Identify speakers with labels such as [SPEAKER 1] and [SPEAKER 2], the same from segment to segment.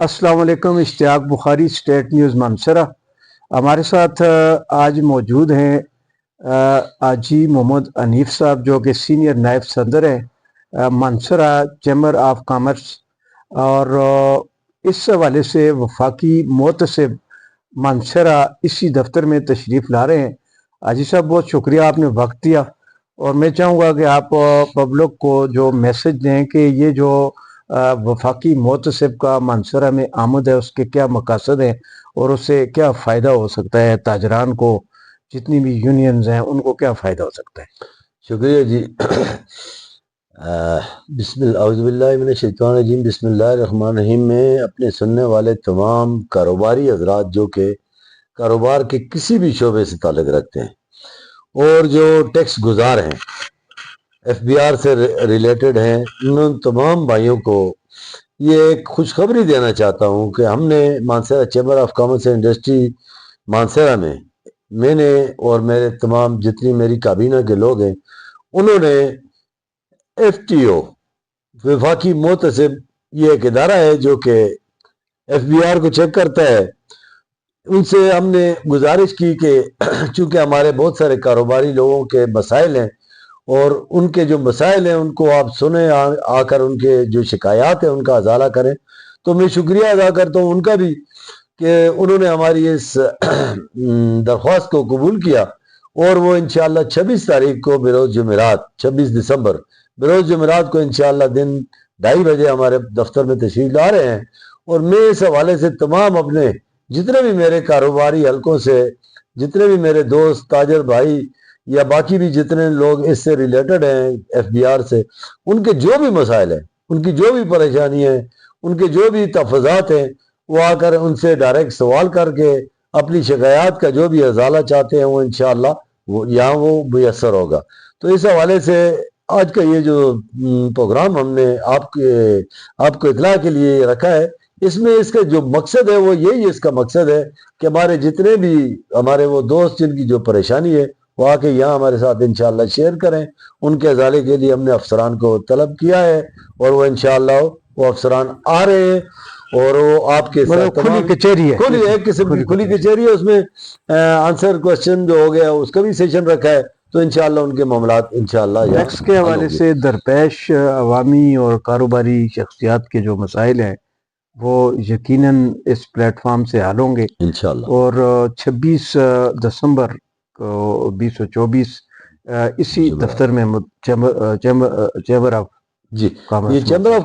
[SPEAKER 1] अस्सलाम वालेकुम। Ishtiyaq Bukhari, state news मानसरा। हमारे साथ आज मौजूद हैं आजी मोहम्मद हनीफ साहब, जो कि सीनियर नायब सदर हैं मानसरा चैम्बर ऑफ कॉमर्स, और इस हवाले से वफाकी मोहतसिब मानसरा इसी दफ्तर में तशरीफ़ ला रहे हैं। आजी साहब, बहुत शुक्रिया, आपने वक्त दिया, और मैं चाहूँगा कि आप पब्लिक को जो मैसेज दें कि ये जो वफाकी मोहतसिब का मानसरा में आमद है, उसके क्या मकासद हैं और उससे क्या फ़ायदा हो सकता है, ताजरान को, जितनी भी यूनियंस हैं उनको क्या फ़ायदा हो सकता है।
[SPEAKER 2] शुक्रिया जी। बिस्मिल्लाहिर्रहमानिर्रहीम, बिस्मिल्लाहिर्रहमानिर्रहीम में अपने सुनने वाले तमाम कारोबारी हजरात जो कि कारोबार के किसी भी शोबे से ताल्लुक़ रखते हैं और जो टैक्स गुजार हैं, FBR से रिलेटेड हैं, उन तमाम भाइयों को ये एक खुशखबरी देना चाहता हूँ कि हमने Mansehra chamber of commerce and industry Mansehra में, मैंने और मेरे तमाम जितनी मेरी काबीना के लोग हैं, उन्होंने FTO वफाकी मोहतसिब, ये एक इदारा है जो कि FBR को चेक करता है, उनसे हमने गुजारिश की कि चूँकि हमारे बहुत सारे कारोबारी लोगों के मसाइल हैं और उनके जो मसाइल हैं उनको आप सुने, आकर उनके जो शिकायत है उनका अजाला करें। तो मैं शुक्रिया अदा करता हूँ उनका भी कि उन्होंने हमारी इस दरख्वास्त को कबूल किया और वो इंशाअल्लाह 26 तारीख को बरोज़ जुमेरात, 26 दिसंबर बरोज़ जुमेरात को इंशाअल्लाह दिन 2:30 बजे हमारे दफ्तर में तशरीफ़ ला रहे हैं। और मैं इस हवाले से तमाम अपने जितने भी मेरे कारोबारी हलकों से, जितने भी मेरे दोस्त ताजर भाई या बाकी भी जितने लोग इससे रिलेटेड हैं FBR से, उनके जो भी मसाइल हैं, उनकी जो भी परेशानी है, उनके जो भी तफज़ात हैं, वो आकर उनसे डायरेक्ट सवाल करके अपनी शिकायत का जो भी अजाला चाहते हैं वो इंशाअल्लाह वो यहाँ वो मुयस्सर होगा। तो इस हवाले से आज का ये जो प्रोग्राम हमने आपको इतला के लिए रखा है, इसमें इसका जो मकसद है वो यही, इसका मकसद है कि हमारे जितने भी हमारे वो दोस्त जिनकी जो परेशानी है वो आके यहाँ हमारे साथ इंशाअल्लाह शेयर करें। उनके अजाले के लिए हमने अफसरान को तलब किया है और वो इंशाअल्लाह वो अफसरान आ रहे हैं और वो आपके साथ
[SPEAKER 1] खुली कचहरी है,
[SPEAKER 2] खुली एक किस्म की खुली कचहरी है। उसमें आंसर क्वेश्चन जो हो गया उसका भी सेशन रखा है, तो इंशाअल्लाह उनके मामलात इंशाअल्लाह
[SPEAKER 1] टैक्स के हवाले से दरपेश अवामी और कारोबारी शख्सियात के जो मसाइल हैं वो यकीनन इस प्लेटफॉर्म से हल होंगे
[SPEAKER 2] इंशाअल्लाह।
[SPEAKER 1] और 26 दिसंबर को 2024 इसी दफ्तर में चैम्बर ऑफ
[SPEAKER 2] जी, ये चैम्बर ऑफ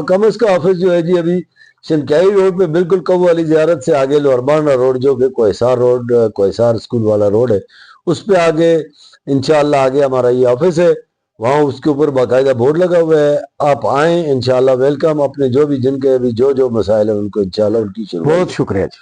[SPEAKER 2] कॉमर्स का ऑफिस जो है जी अभी शनकाई रोड पे बिल्कुल कबू वाली ज़ियारत से आगे लोहरबाना रोड जो कि कोहिसार रोड, कोहिसार स्कूल वाला रोड है, उस पे आगे इंशाअल्लाह आगे हमारा ये ऑफिस है। वहाँ उसके ऊपर बाकायदा बोर्ड लगा हुआ है, आप आएँ इंशाअल्लाह, वेलकम। अपने जो भी जिनके भी जो मसाइल है उनको इंशाअल्लाह उनकी शुरू।
[SPEAKER 1] बहुत शुक्रिया जी।